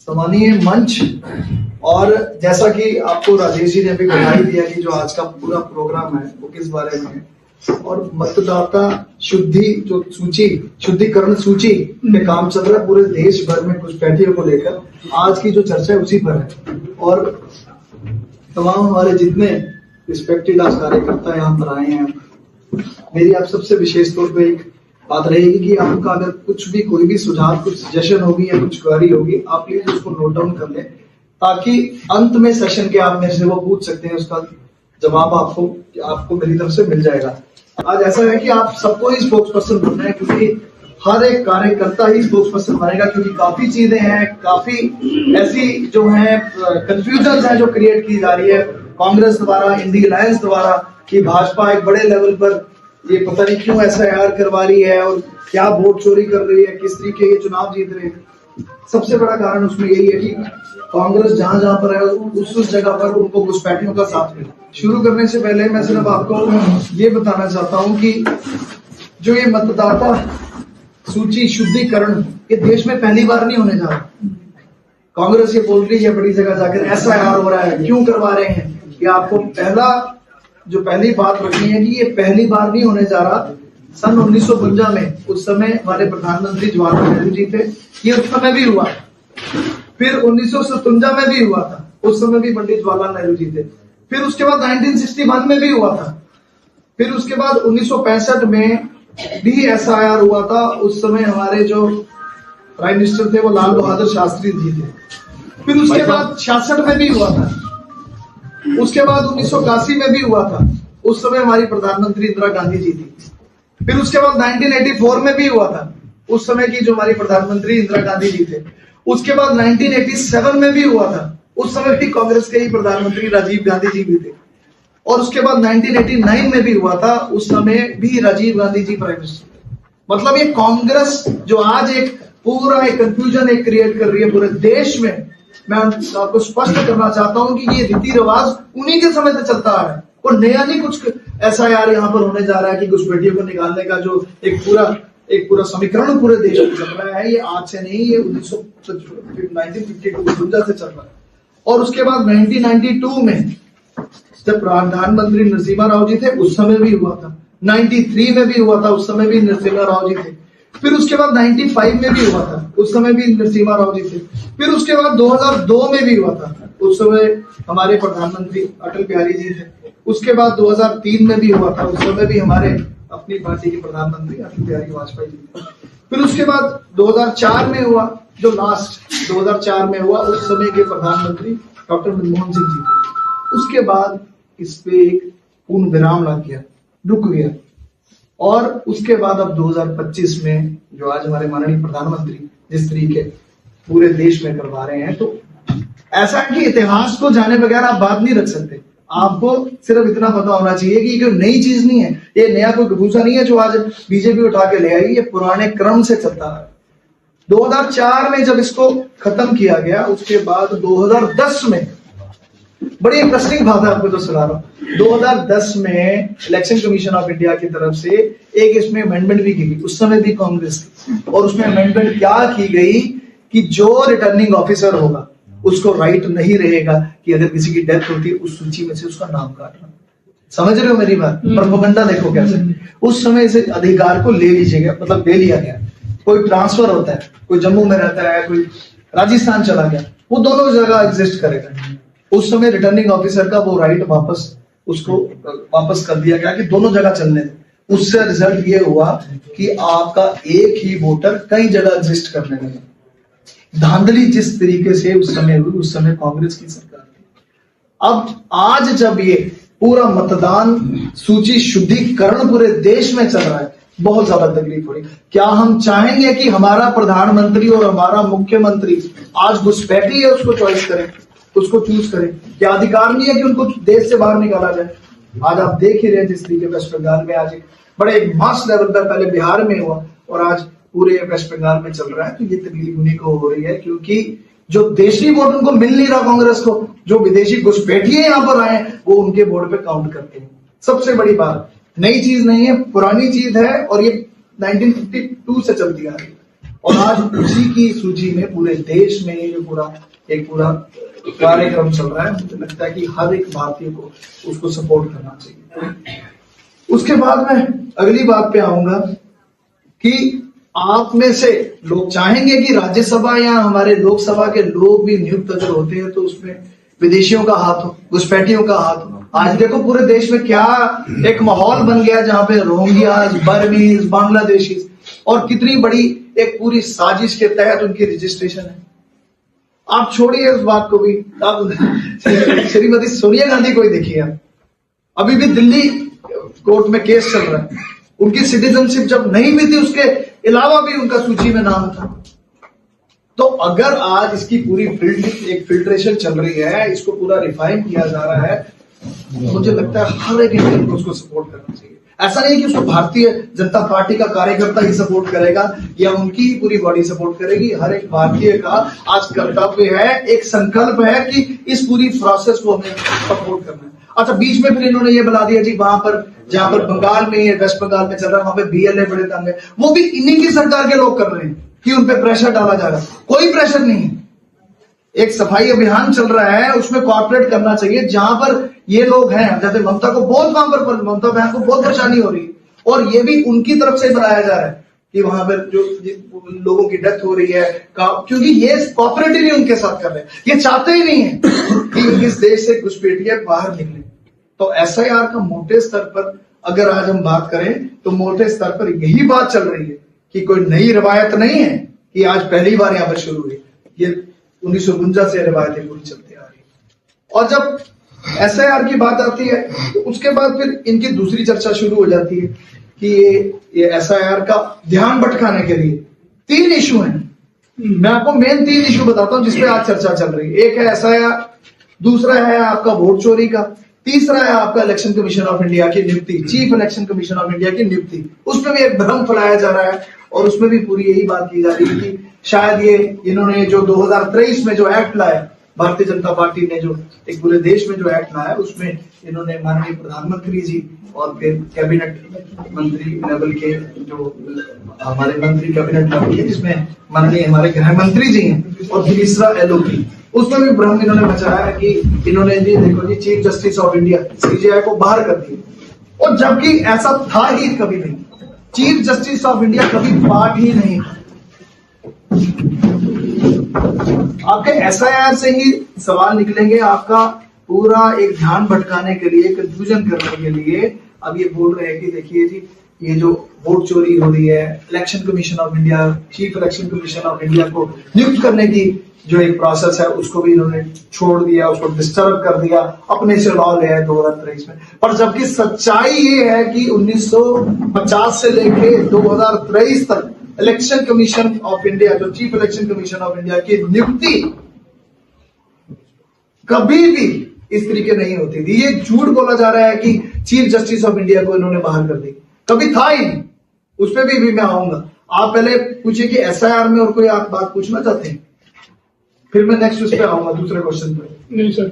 सम्मानीय मंच, और जैसा कि आपको राजेश जी ने भी बधाई दिया कि जो आज का पूरा प्रोग्राम है वो किस बारे में है, और मतदाता शुद्धिकरण सूची पे काम चल रहा है पूरे देश भर में घुसपैठियों को लेकर। आज की जो चर्चा है उसी पर है, और तमाम हमारे जितने रिस्पेक्टेड आज कार्यकर्ता यहाँ पर आए हैं, मेरी आप सबसे विशेष तौर पे एक बात रहेगी कि आपका अगर कुछ भी कोई भी सुझाव, कुछ सजेशन होगी या कुछ क्वेरी होगी, आप प्लीज उसको नोट डाउन कर लें, ताकि अंत में सेशन के आप मेरे से वो पूछ सकते हैं, उसका जवाब आपको मेरी तरफ से मिल जाएगा। आज ऐसा है कि आप सबको ही स्पोक्स पर्सन बनना है, क्योंकि हर एक कार्यकर्ता ही स्पोक्स पर्सन बनेगा, क्योंकि काफी चीजें हैं, काफी ऐसी जो है कंफ्यूजन है जो क्रिएट की जा रही है कांग्रेस द्वारा, इंडी अलायंस द्वारा, कि भाजपा एक बड़े लेवल पर ये पता नहीं क्यों SIR करवा रही है और क्या वोट चोरी कर रही है, किस तरीके ये चुनाव जीत रहे हैं। सबसे बड़ा कारण उसमें यही है कि कांग्रेस जहां जहां पर है उस जगह पर उनको घुसपैठियों का साथ मिला। शुरू करने से पहले मैं सिर्फ आपको ये बताना चाहता हूं कि जो ये मतदाता सूची शुद्धिकरण ये देश में पहली बार नहीं होने जा रहा। कांग्रेस ये बोल रही है बड़ी जगह जाकर SIR हो रहा है, क्यों करवा रहे हैं, ये आपको पहली बात रखनी है कि ये पहली बार नहीं होने जा रहा। सन 1952 में उस समय हमारे प्रधानमंत्री जवाहरलाल नेहरू जी थे, ये उस समय भी हुआ। फिर 1957 में भी हुआ था, उस समय भी पंडित जवाहरलाल नेहरू जी थे। फिर उसके बाद 1961 में भी हुआ था। फिर उसके बाद 1965 में भी SIR हुआ था, उस समय हमारे जो प्राइम मिनिस्टर थे वो लाल बहादुर शास्त्री जी थे। फिर उसके बाद 66 में भी हुआ था, उसके बाद 1981 में भी हुआ था, उस समय हमारी प्रधानमंत्री इंदिरा गांधी जी थी। फिर उसके बाद 1984 में भी हुआ था, उस समय की जो हमारी प्रधानमंत्री इंदिरा गांधी जी थे। उसके बाद 1987 में भी हुआ था, उस समय भी कांग्रेस के ही प्रधानमंत्री राजीव गांधी जी भी थे। और उसके बाद 1989 में भी हुआ था, उस समय भी राजीव गांधी जी प्राइम मिनिस्टर थे। मतलब ये कांग्रेस जो आज एक पूरा एक कंफ्यूजन एक क्रिएट कर रही है पूरे देश में, मैं आपको स्पष्ट करना चाहता हूं कि ये रीति रिवाज उन्हीं के समय से चलता है, और नया नहीं कुछ SIR यहाँ पर होने जा रहा है कि घुसपैठियों को निकालने का जो एक पूरा समीकरण पूरे देश में चल रहा है। ये आज से नहीं, ये 1952 से चल रहा है। और उसके बाद 1992 में जब प्रधानमंत्री नरसिम्हा राव जी थे उस समय भी हुआ था, 93 में भी हुआ था, उस समय भी नरसिम्हा राव जी थे। फिर उसके बाद 95 में भी हुआ था, उस समय भी नरसिम्हा राव जी थे। फिर उसके बाद 2002 में भी हुआ था, उस समय हमारे प्रधानमंत्री अटल बिहारी जी थे। उसके बाद 2003 में भी हुआ था, उस समय भी हमारे अपनी पार्टी के प्रधानमंत्री अटल बिहारी वाजपेयी जी थे। फिर उसके बाद 2004 में हुआ, जो लास्ट 2004 में हुआ, उस समय के प्रधानमंत्री डॉक्टर मनमोहन सिंह जी थे। उसके बाद इस पे एक पूर्ण विराम लग गया, रुक गया। और उसके बाद अब 2025 में जो आज हमारे माननीय प्रधानमंत्री जिस तरीके पूरे देश में करवा रहे हैं, तो ऐसा है कि इतिहास को जाने बगैर आप बात नहीं रख सकते। आपको सिर्फ इतना पता होना चाहिए कि ये नई चीज नहीं है, ये नया कोई गबूसा नहीं है जो आज बीजेपी उठा के ले आई, ये पुराने क्रम से चलता है। 2004 में जब इसको खत्म किया गया, उसके बाद 2010 में बड़ी इंटरेस्टिंग बात है आपको तो सुना रहा हूं। 2010 में इलेक्शन कमीशन ऑफ इंडिया की तरफ से एक इसमें अमेंडमेंट भी की गई, उस समय भी कांग्रेस थी। और उसमें अमेंडमेंट क्या की गई कि जो रिटर्निंग ऑफिसर होगा उसको राइट नहीं रहेगा कि अगर किसी की डेथ होती है उस सूची में से उसका नाम काटना। समझ रहे हो मेरी बात? प्रोपेगेंडा देखो कैसे। उस समय इसे अधिकार को ले लीजिएगा, मतलब ले लिया गया। कोई ट्रांसफर होता है, कोई जम्मू में रहता है, कोई राजस्थान चला गया, वो दोनों जगह एग्जिस्ट करेगा। उस समय रिटर्निंग ऑफिसर का वो राइट वापस कर दिया गया कि दोनों जगह चलने दें। उससे रिजल्ट ये हुआ कि आपका एक ही वोटर कई जगह एग्जिस्ट करने लगा। धांधली जिस तरीके से उस समय हुई, उस समय कांग्रेस की सरकार थी। अब आज जब ये पूरा मतदान सूची शुद्धिकरण पूरे देश में चल रहा है, बहुत ज्यादा तकलीफ हो रही। क्या हम चाहेंगे कि हमारा प्रधानमंत्री और हमारा मुख्यमंत्री आज घुसपैठी है उसको चॉइस करें, उसको चूज करें? क्या अधिकार नहीं है कि उनको देश से बाहर निकाला जाए? आज आप देख ही रहे जिस तरीके वेस्ट बंगाल में आज बड़े मास लेवल पर पहले बिहार में हुआ और आज पूरे वेस्ट बंगाल में चल रहा है। तो ये तकलीफ उन्हीं को हो रही है, क्योंकि जो देशी वोट उनको मिल नहीं रहा कांग्रेस को, जो विदेशी घुसपैठिए यहाँ पर आए वो उनके वोट पे काउंट करते हैं। सबसे बड़ी बात, नई चीज नहीं है, पुरानी चीज है और ये 1952 से चलती आ रही है। और आज उसी की सूची में पूरे देश में ये जो पूरा कार्यक्रम चल रहा है, मुझे लगता है कि हर एक भारतीय को उसको सपोर्ट करना चाहिए। उसके बाद मैं अगली बात पे आऊंगा कि आप में से लोग चाहेंगे कि राज्यसभा या हमारे लोकसभा के लोग भी नियुक्त अगर होते हैं तो उसमें विदेशियों का हाथ हो, घुसपैठियों का हाथ हो। आज देखो पूरे देश में क्या एक माहौल बन गया जहां पे रोहिंग्याज, बर्मीज, बांग्लादेशी और कितनी बड़ी एक पूरी साजिश के तहत उनकी रजिस्ट्रेशन है। आप छोड़िए उस बात को भी, आप श्रीमती सोनिया गांधी को ही देखिए, अभी भी दिल्ली कोर्ट में केस चल रहा है। उनकी सिटीजनशिप जब नहीं भी थी उसके अलावा भी उनका सूची में नाम था। तो अगर आज इसकी पूरी एक फिल्ट्रेशन चल रही है, इसको पूरा रिफाइन किया जा रहा है, मुझे लगता है हर एक इंडियन को उसको सपोर्ट करना चाहिए। ऐसा नहीं कि उसको भारतीय जनता पार्टी का कार्यकर्ता ही सपोर्ट करेगा या उनकी ही पूरी बॉडी सपोर्ट करेगी। हर एक भारतीय का आज कर्तव्य है, एक संकल्प है कि इस पूरी प्रोसेस को हमें सपोर्ट करना है। अच्छा, बीच में फिर इन्होंने ये बता दिया जी वहां पर जहां पर बंगाल में, वेस्ट बंगाल में चल रहा है, वहां पे BLA बड़े तंग है, वो भी इन्हीं की सरकार के लोग कर रहे हैं कि उनपे प्रेशर डाला जा रहा है। कोई प्रेशर नहीं है, एक सफाई अभियान चल रहा है, उसमें कॉर्पोरेट करना चाहिए। जहां पर ये लोग हैं, जैसे ममता को बहुत, वहां पर ममता बहन को बहुत परेशानी हो रही है और ये भी उनकी तरफ से बनाया जा रहा है कि वहां पर जो लोगों की डेथ हो रही है, क्योंकि ये कॉर्पोरेट ही उनके साथ कर रहे हैं। ये चाहते ही नहीं है कि इस देश से घुसपैठिए बाहर निकले। तो SIR का मोटे स्तर पर अगर आज हम बात करें तो मोटे स्तर पर यही बात चल रही है कि कोई नई रवायत नहीं है कि आज पहली बार यहां पर शुरू हुई। ये 1949 से रवायतें पूरी चलती आ रही है। और जब SIR की बात आती है तो उसके बाद फिर इनकी दूसरी चर्चा शुरू हो जाती है कि ये SIR का ध्यान भटकाने के लिए 3 इशू हैं। मैं आपको मेन 3 इशू बताता हूं जिसपे आज चर्चा चल रही है। एक है SIR, दूसरा है आपका वोट चोरी का, तीसरा है आपका इलेक्शन कमीशन ऑफ इंडिया की नियुक्ति, chief election commission of India की नियुक्ति। उसमें भी एक भ्रम फैलाया जा रहा है और उसमें भी पूरी यही बात की जा रही है कि शायद ये इन्होंने जो 2023 में जो एक्ट लाया, भारतीय जनता पार्टी ने जो एक पूरे देश में जो एक्ट लाया, उसमें इन्होंने माननीय प्रधानमंत्री जी और फिर कैबिनेट मंत्री लेवल के जो हमारे मंत्री कैबिनेट लेवल के, जिसमें माननीय हमारे गृह मंत्री जी हैं और तीसरा LOP, उसमें भी भ्रम इन्होंने मचाया कि इन्होंने जी देखो जी chief justice of India CJI को बाहर कर दिया। और जबकि ऐसा था ही कभी नहीं, चीफ जस्टिस ऑफ इंडिया कभी पार्ट ही नहीं। आपके SIR से ही सवाल निकलेंगे, आपका पूरा एक ध्यान भटकाने के लिए, कंफ्यूजन करने के लिए। अब ये बोल रहे हैं कि देखिए जी ये जो वोट चोरी हो रही है, election commission of India, chief election commission of India को नियुक्त करने की जो एक प्रोसेस है उसको भी इन्होंने छोड़ दिया, उसको डिस्टर्ब कर दिया, अपने से लॉ ले आए 2023 में। पर जबकि सच्चाई ये है कि 1950 से लेके 2023 तक इलेक्शन कमीशन ऑफ इंडिया, जो chief election commission of India की नियुक्ति कभी भी इस तरीके नहीं होती थी। ये झूठ बोला जा रहा है कि चीफ जस्टिस ऑफ इंडिया को इन्होंने बाहर कर दी, कभी था ही नहीं। उस पर भी मैं आऊंगा। आप पहले पूछिए कि SIR में और कोई आप बात पूछना चाहते हैं, फिर मैं नेक्स्ट उस पे आऊंगा दूसरे क्वेश्चन पे। नहीं सर,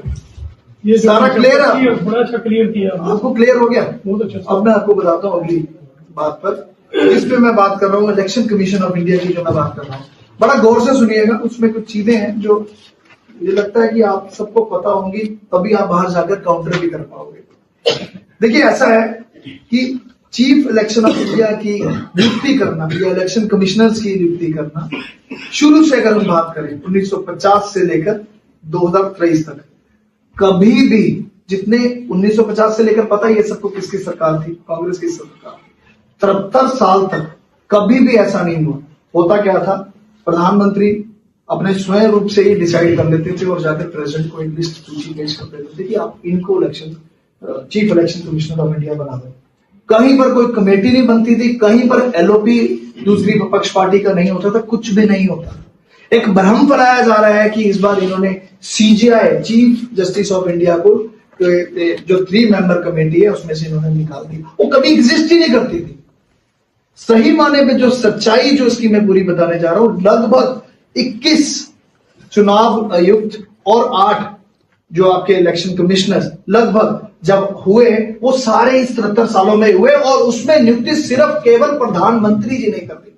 ये सारा क्लियर है, बड़ा अच्छा क्लियर किया आपको, क्लियर हो गया? बहुत अच्छा। अब मैं आपको बताता हूँ अगली बात पर, इस पे मैं बात कर रहा हूँ इलेक्शन कमीशन ऑफ इंडिया की जो मैं बात कर रहा हूँ। बड़ा गौर से सुनिएगा, उसमें कुछ चीजें हैं जो मुझे लगता है कि आप सबको पता होंगी, तभी आप बाहर जाकर काउंटर भी कर पाओगे। देखिए ऐसा है कि चीफ इलेक्शन ऑफ इंडिया की नियुक्ति करना या इलेक्शन कमिश्नर्स की नियुक्ति करना, शुरू से अगर हम बात करें 1950 से लेकर 2023 तक, कभी भी जितने 1950 से लेकर, पता ही है सबको किसकी सरकार थी, कांग्रेस की सरकार, 73 साल तक कभी भी ऐसा नहीं हुआ। होता क्या था, प्रधानमंत्री अपने स्वयं रूप से ही डिसाइड कर लेते थे और जाकर प्रेसिडेंट को एक लिस्ट सूची पेश कर देते थे कि आप इनको chief election commissioner of India बना दें। कहीं पर कोई कमेटी नहीं बनती थी, कहीं पर LOP दूसरी विपक्ष पार्टी का नहीं होता था, कुछ भी नहीं होता। एक भ्रम फैलाया जा रहा है कि इस बार इन्होंने CJI, chief justice of India को, जो 3 मेंबर कमेटी है उसमें से इन्होंने निकाल दिया। वो कभी एग्जिस्ट ही नहीं करती थी। सही माने में जो सच्चाई जो इसकी मैं पूरी बताने जा रहा हूं, लगभग 21 चुनाव आयुक्त और 8 जो आपके इलेक्शन कमिश्नर लगभग जब हुए, वो सारे इस 73 सालों में हुए और उसमें नियुक्ति सिर्फ केवल प्रधानमंत्री जी ने कर दी।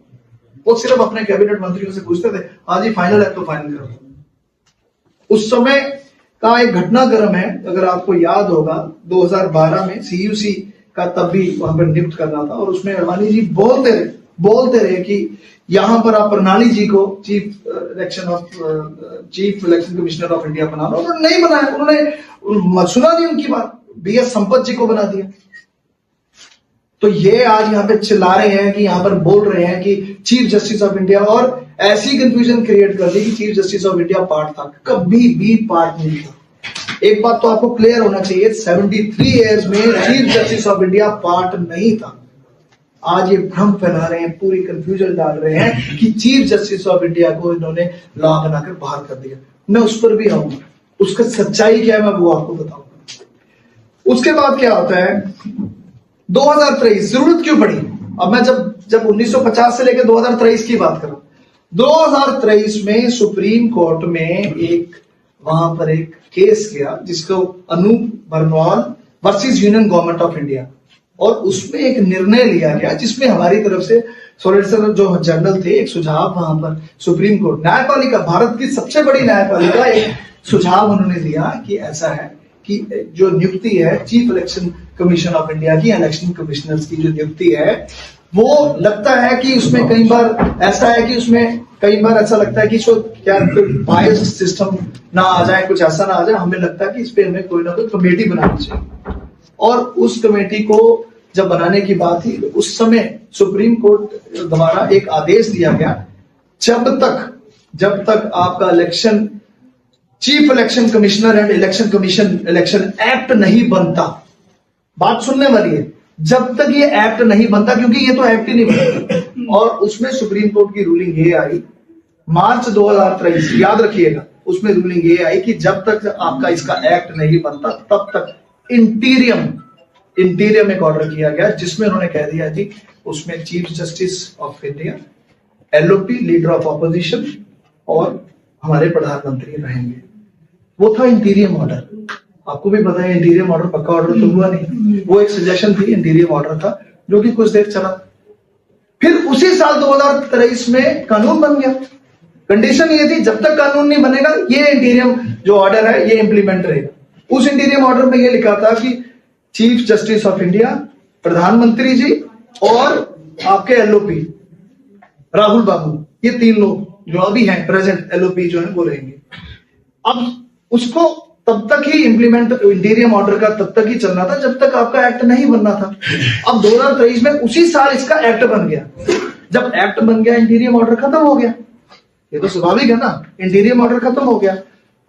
वो सिर्फ अपने कैबिनेट मंत्रियों से पूछते थे, हाँ जी फाइनल है तो फाइनल करो। उस समय का एक घटनाक्रम है, अगर आपको याद होगा 2012 में CUC का तब भी वहां पर नियुक्त करना था, और उसमें अडवाणी जी बोलते रहे कि यहां पर आप प्रणाली जी को chief election commissioner of India बना लो। उन्होंने नहीं बनाया, उन्होंने सुना नहीं उनकी बात, BS संपत जी को बना दिया। तो ये आज यहाँ पे चिल्ला रहे हैं कि यहाँ पर बोल रहे हैं कि चीफ जस्टिस ऑफ इंडिया, और ऐसी कंफ्यूजन क्रिएट कर दी कि chief justice of India part था, कभी भी पार्ट नहीं था। एक बात तो आपको क्लियर होना चाहिए, 73 इयर्स में chief justice of India part नहीं था। आज ये भ्रम फैला रहे हैं, पूरी कंफ्यूजन डाल रहे हैं कि चीफ जस्टिस ऑफ इंडिया को इन्होंने लॉ बनाकर बाहर कर दिया। मैं उस पर भी आऊंगा, उसका सच्चाई क्या है मैं वो आपको बताऊंगा। उसके बाद क्या होता है, 2023 जरूरत क्यों पड़ी? अब मैं जब 1950 से लेकर 2023 की बात करूं, 2023 में सुप्रीम कोर्ट में वहां पर एक केस गया जिसको Anoop Barnwal versus union government of India, और उसमें एक निर्णय लिया गया जिसमें हमारी तरफ से सॉलिसिटर जो जनरल थे, एक सुझाव वहां पर सुप्रीम कोर्ट न्यायपालिका, भारत की सबसे बड़ी न्यायपालिका, एक सुझाव उन्होंने दिया कि ऐसा है कि जो नियुक्ति है chief election commission of India की, इलेक्शन कमिश्नर्स की जो नियुक्ति है, वो लगता है कि उसमें कई बार ऐसा है कि उसमें कई बार ऐसा लगता है कि क्या कोई बायस्ड सिस्टम ना आ जाए, कुछ ऐसा ना आ जाए। हमें लगता है कि इस पे हमें कोई ना कोई कमेटी बनानी चाहिए, और उस कमेटी को जब बनाने की बात थी तो उस समय सुप्रीम कोर्ट द्वारा एक आदेश दिया गया, जब तक आपका election chief election commissioner and election commission election act नहीं बनता, बात सुनने वाली है, जब तक ये एक्ट नहीं बनता, क्योंकि ये तो एक्ट ही नहीं बनता। और उसमें सुप्रीम कोर्ट की रूलिंग ये आई मार्च 2023, याद रखिएगा, उसमें रूलिंग ये आई कि जब तक आपका इसका एक्ट नहीं बनता तब तक इंटीरियम एक ऑर्डर किया गया, जिसमें उन्होंने कह दिया जी उसमें chief justice of India, LOP leader of opposition और हमारे प्रधानमंत्री रहेंगे। वो था इंटीरियम ऑर्डर। आपको भी पता है इंटीरियम ऑर्डर पक्का ऑर्डर तो हुआ नहीं, वो एक सजेशन थी, इंटीरियम ऑर्डर था जो कि कुछ देर चला। फिर उसी साल 2023 में कानून बन गया। कंडीशन ये थी जब तक कानून नहीं बनेगा ये इंटीरियम जो ऑर्डर है ये इंप्लीमेंट रहेगा। उस इंटीरियम ऑर्डर में ये लिखा था कि चीफ जस्टिस ऑफ इंडिया, प्रधानमंत्री जी और आपके LOP राहुल बाबू, ये 3 लोग जो अभी हैं प्रेजेंट LOP जो है वो रहेंगे। अब उसको तब तक ही इंप्लीमेंट, इंटीरियम ऑर्डर का तब तक ही चलना था जब तक आपका एक्ट नहीं बनना था। अब 2023 में उसी साल इसका एक्ट बन गया। जब एक्ट बन गया इंटीरियम ऑर्डर खत्म हो गया, ये तो स्वाभाविक है ना, इंटीरियम ऑर्डर खत्म हो गया,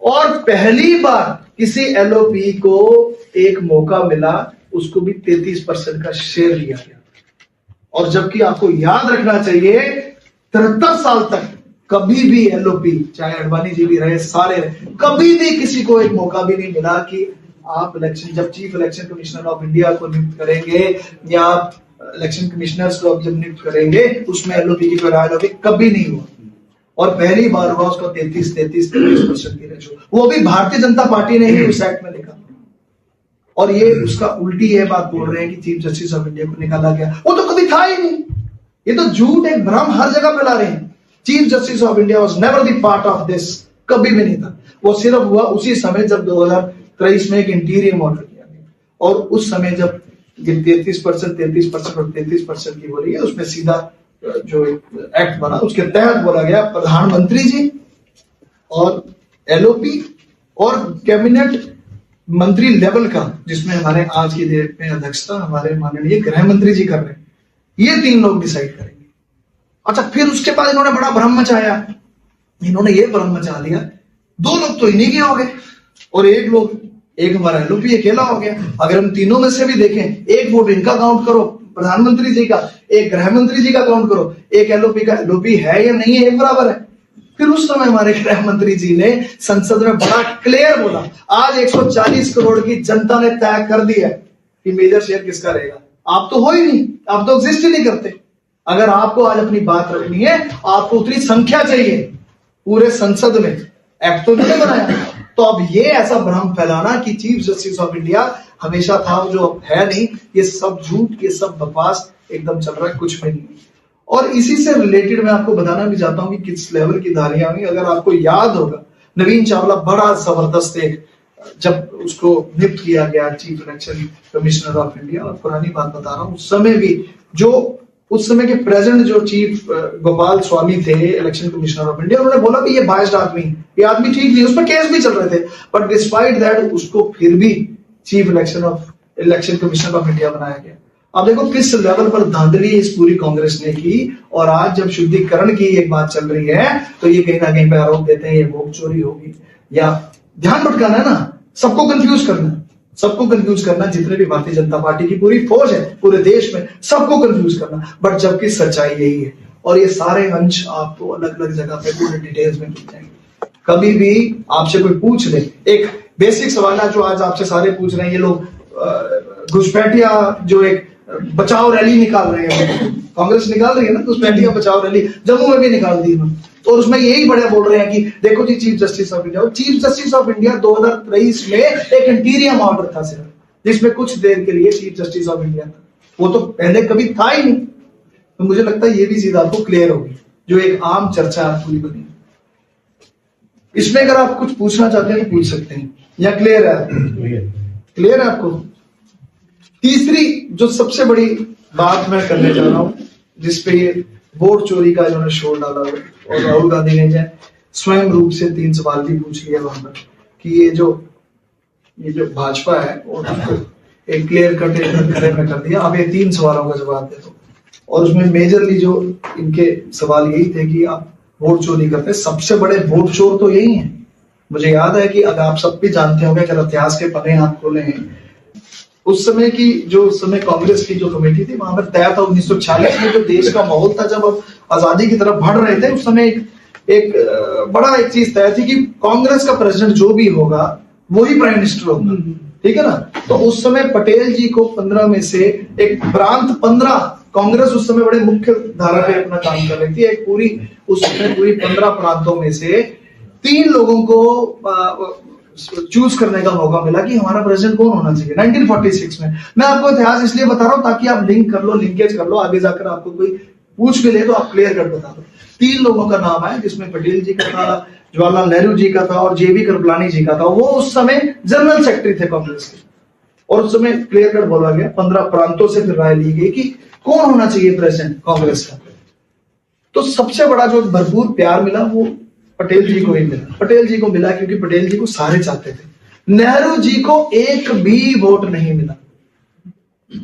और पहली बार किसी LOP को एक मौका मिला, उसको भी 33% का शेयर दिया गया। और जबकि आपको याद रखना चाहिए 73 साल तक कभी भी LOP, चाहे अडवाणी जी भी रहे, सारे रहे, कभी भी किसी को एक मौका भी नहीं मिला कि आप इलेक्शन, जब chief election commissioner of India को नियुक्त करेंगे या इलेक्शन कमिश्नर्स को जब नियुक्त करेंगे उसमें LOP की कोई राय होगी, कभी नहीं हुआ। और पहली बार हुआ उसका 33% की रेशो, वो भी भारतीय जनता पार्टी ने ही उस एक्ट में लिखा। और ये उसका उल्टी ये बात बोल रहे हैं कि चीफ जस्टिस ऑफ इंडिया को निकाला गया, वो तो कभी था ही नहीं। ये तो झूठ, एक भ्रम हर जगह फैला रहे हैं। Chief justice of India was never the part of this, कभी भी नहीं था। वो सिर्फ हुआ उसी समय जब 2023 में एक इंटीरियम ऑर्डर किया गया, और उस समय जब ये 33% और 33% की बोली है, उसमें सीधा जो एक्ट बना उसके तहत बोला गया प्रधानमंत्री जी और LOP और कैबिनेट मंत्री लेवल का, जिसमें हमारे आज की डेट में अध्यक्षता हमारे माननीय गृह मंत्री जी कर रहे हैं, ये 3 लोग डिसाइड करेंगे। अच्छा, फिर उसके बाद इन्होंने बड़ा भ्रम मचाया। इन्होंने ये भ्रम मचा दिया 2 लोग तो इन्हीं के हो गए और एक हमारा LOP अकेला हो गया। अगर हम तीनों में से भी देखें, एक वोट इनका काउंट करो प्रधानमंत्री जी का, एक गृह मंत्री जी का काउंट करो, एक LOP का, LOP है या नहीं है एक बराबर है। फिर उस समय हमारे गृह मंत्री जी ने संसद में बड़ा क्लियर बोला, आज 140 करोड़ की जनता ने तय कर दिया कि मेजर शेयर किसका रहेगा। आप तो हो ही नहीं, आप तो एग्जिस्ट ही नहीं करते। अगर आपको आज अपनी बात रखनी है, आपको उतनी संख्या चाहिए पूरे संसद में, एक्ट तो नहीं बनाया। तो अब ये ऐसा भ्रम फैलाना कि चीफ जस्टिस ऑफ इंडिया हमेशा था, जो है नहीं, ये सब झूठ, ये सब बकवास एकदम चल रहा है, कुछ भी नहीं। और इसी से रिलेटेड मैं आपको बताना भी चाहता हूं कि किस लेवल की धारियां हुई। अगर आपको याद होगा, नवीन चावला बड़ा जबरदस्त एक, जब उसको नियुक्त किया गया chief election commissioner of India, और पुरानी बात बता रहा हूं, उस समय भी जो उस समय के प्रेजेंट जो चीफ गोपाल स्वामी थे इलेक्शन कमिश्नर ऑफ इंडिया, उन्होंने बोला कि ये बायस्ड आदमी, ये आदमी ठीक नहीं, उस पर केस भी चल रहे थे, बट डिस्पाइट दैट उसको फिर भी chief election commissioner of India बनाया गया। अब देखो किस लेवल पर धांधली इस पूरी कांग्रेस ने की, और आज जब शुद्धिकरण की एक बात चल रही है तो ये कहीं ना कहीं पे आरोप देते हैं ये वोट चोरी होगी, या ध्यान भटकाना है ना, सबको कंफ्यूज करना, जितने भी भारतीय जनता पार्टी की पूरी फौज है पूरे देश में, सबको कंफ्यूज करना, बट जबकि सच्चाई यही है। और ये सारे अंश आपको अलग अलग जगह पे पूरे डिटेल्स में मिल जाएंगे। कभी भी आपसे कोई पूछ ले, एक बेसिक सवाल है जो आज आपसे सारे पूछ रहे हैं, ये लोग घुसपैठिया जो एक बचाव रैली निकाल रहे हैं, कांग्रेस निकाल रही है ना घुसपैठिया बचाव रैली, जम्मू में भी निकाल दी उन्होंने, और उसमें यही बड़े बोल रहे हैं कि देखो जी चीफ जस्टिस ऑफ इंडिया 2023 में एक इंटीरियम ऑर्डर था सिर्फ, जिसमें कुछ देर के लिए चीफ जस्टिस ऑफ इंडिया था, वो तो पहले कभी था ही नहीं। तो मुझे लगता है ये भी चीज आपको क्लियर होगी, जो एक आम चर्चा पूरी बनी। इसमें अगर आप कुछ पूछना चाहते हैं तो पूछ सकते हैं, या क्लियर है आपको? तीसरी जो सबसे बड़ी बात मैं करने जा रहा हूं, जिसपे ये वोट चोरी का इन्होंने शोर डाला, और राहुल गांधी ने स्वयं रूप से 3 सवाल भी पूछ लिया वहां पर कि ये जो भाजपा है और एक क्लियर कट खड़े में कर दिया, अब ये 3 सवालों का जवाब दे दो। और उसमें मेजरली जो इनके सवाल यही थे कि आप वोट चोरी करते, सबसे बड़े वोट चोर तो यही है। मुझे याद है कि अगर आप सब भी जानते होंगे, अगर इतिहास के पन्ने आप खोले हैं, उस समय की उस समय कांग्रेस की जो कमेटी थी वहां पर तय था 1946 में, जो देश का माहौल था जब अब आजादी की तरफ बढ़ रहे थे, उस समय एक बड़ा एक चीज तय थी कि कांग्रेस का प्रेसिडेंट जो भी होगा वही प्राइम मिनिस्टर होगा, ठीक है ना। तो उस समय पटेल जी को 15 में से एक प्रांत 15, कांग्रेस उस समय बड़े मुख्य धारा पे अपना काम कर रही थी, एक उस समय पूरी 15 प्रांतों में से 3 लोगों को चूज करने का मौका मिला कि हमारा प्रेसिडेंट कौन होना चाहिए 1946 में। मैं आपको इतिहास इसलिए बता रहा हूं ताकि आप लिंकेज कर लो, आगे जाकर आपको कोई पूछ भी ले तो आप क्लियर कर बता दो। 3 लोगों का नाम है, जिसमें पटेल जी का था, जवाहरलाल नेहरू जी का था, और JB कृपलानी जी का था। वो उस समय जनरल सेक्रेटरी थे कांग्रेस के, और उस समय क्लियर कट बोला गया, 15 प्रांतों से फिर राय ली गई कि कौन होना चाहिए प्रेसिडेंट कांग्रेस का। तो सबसे बड़ा जो भरपूर प्यार मिला वो पटेल जी को ही मिला। पटेल जी को मिला क्योंकि पटेल जी को सारे चाहते थे। नेहरू जी को एक भी वोट नहीं मिला,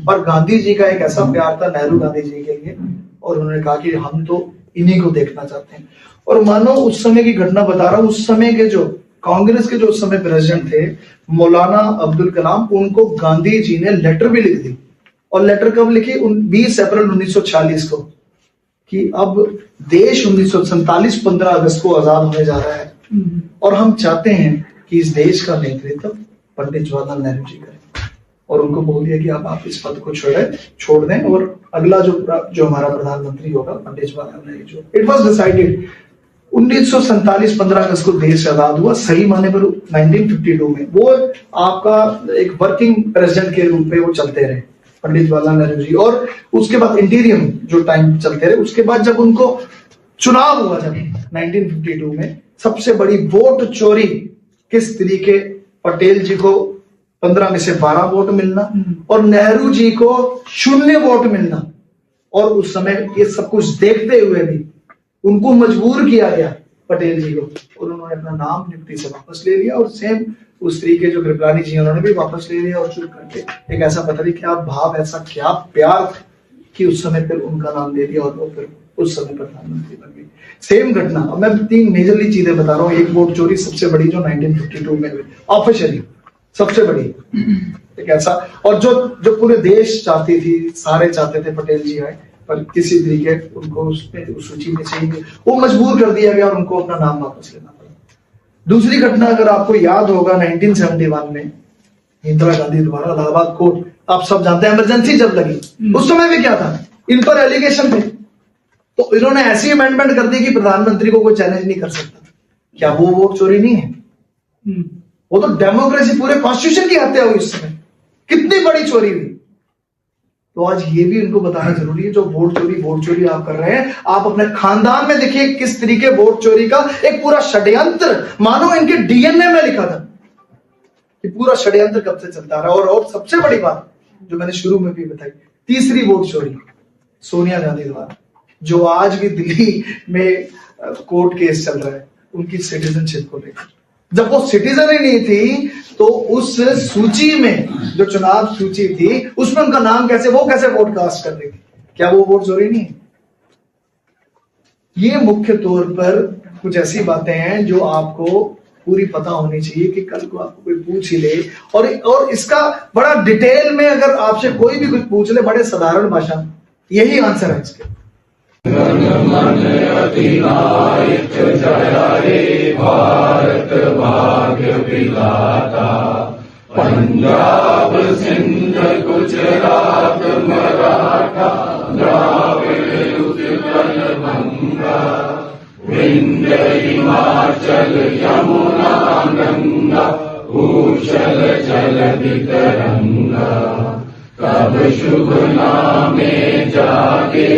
और गांधी जी का एक ऐसा प्यार था नेहरू गांधी जी के लिए, और उन्होंने कहा कि हम तो इन्हीं को देखना चाहते हैं। और मानो उस समय की घटना बता रहा हूं, उस समय के जो कांग्रेस के जो उस समय प्रेसिडेंट थे मौलाना अब्दुल कलाम, उनको गांधी जी ने लेटर भी लिख दी। और लेटर कब लिखी? 20 अप्रैल 1946 को, कि अब देश 1947 15 अगस्त को आजाद होने जा रहा है, और हम चाहते हैं कि इस देश का नेतृत्व पंडित जवाहरलाल नेहरू जी करें। और उनको बोल दिया कि अब आप इस पद को छोड़ दें, और अगला जो हमारा प्रधानमंत्री होगा Pandit Jawaharlal Nehru ji. It was decided 1947 15 अगस्त को देश आजाद हुआ। सही माने पर 1952 में वो आपका एक वर्किंग प्रेसिडेंट के रूप में वो चलते रहे पंडित जवाहरलाल नेहरू जी। और उसके बाद इंटीरियम जो टाइम चलते रहे, उसके बाद जब उनको चुनाव हुआ जब 1952 में, सबसे बड़ी वोट चोरी किस तरीके, पटेल जी को 15 में से 12 वोट मिलना और नेहरू जी को 0 वोट मिलना। और उस समय ये सब कुछ देखते हुए भी उनको मजबूर किया गया पटेल जी को, और उन्होंने अपना नाम नियुक्ति से वापस ले लिया। और सेम उस तरीके जो कृपलानी जी उन्होंने भी वापस ले लिया, और चुप करके एक ऐसा पता नहीं क्या भाव, ऐसा क्या प्यार कि उस समय फिर उनका नाम दे दिया, और वो फिर उस समय प्रधानमंत्री बन गए। सेम घटना। अब मैं 3 मेजरली चीजें बता रहा हूँ। एक वोट चोरी सबसे बड़ी जो 1952 में हुई, ऑफिशियली सबसे बड़ी एक ऐसा, और जो पूरे देश चाहती थी, सारे चाहते थे पटेल जी आए, पर किसी तरीके उनको उसमें उस सूची में चाहिए, वो मजबूर कर दिया गया और उनको अपना नाम वापस लेना पड़ा। दूसरी घटना अगर आपको याद होगा 1971 में इंदिरा गांधी द्वारा इलाहाबाद कोर्ट, आप सब जानते हैं इमरजेंसी जब लगी, उस समय भी क्या था, इन पर एलिगेशन थे, तो इन्होंने ऐसी अमेंडमेंट कर दी कि प्रधानमंत्री को कोई चैलेंज नहीं कर सकता। क्या वो वोट चोरी नहीं है? वो तो डेमोक्रेसी, पूरे कॉन्स्टिट्यूशन की हत्या हुई उस समय। कितनी बड़ी चोरी हुई। तो आज ये भी उनको बताना जरूरी है, जो वोट चोरी आप कर रहे हैं, आप अपने खानदान में देखिए किस तरीके वोट चोरी का एक पूरा षड्यंत्र, मानो इनके डीएनए में लिखा था, कि पूरा षड्यंत्र कब से चलता रहा। और सबसे बड़ी बात जो मैंने शुरू में भी बताई, तीसरी वोट चोरी सोनिया गांधी द्वारा, जो आज भी दिल्ली में कोर्ट केस चल रहा है उनकी सिटीजनशिप को लेकर। जब वो सिटीजन ही नहीं थी तो उस सूची में, जो चुनाव सूची थी, उसमें उनका नाम कैसे, वो कैसे वोट कास्ट कर रही थी? क्या वो वोट चोरी नहीं है? ये मुख्य तौर पर कुछ ऐसी बातें हैं जो आपको पूरी पता होनी चाहिए कि कल को आपको कोई पूछ ही ले, और इसका बड़ा डिटेल में अगर आपसे कोई भी कुछ पूछ ले, बड़े साधारण भाषा में यही आंसर है इसके। अधिनायक जय हे भारत भाग्य विधाता, पंजाब सिंध गुजरात मराठा द्राविड़ उत्कल बंगा, विंध्य हिमाचल यमुना गंगा, उछल जलधि तरंगा, तब शुभ नामे जागे,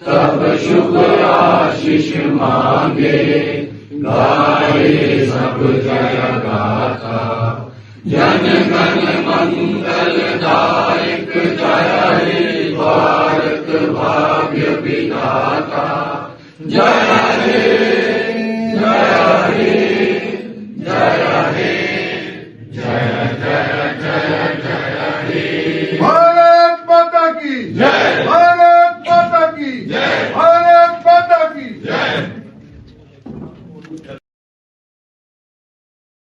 तब शुभ आशीष मांगे, गाए सब जय गाथा, जन गण मंगल दायक जय हे भारत भाग्य विधाता, जय हे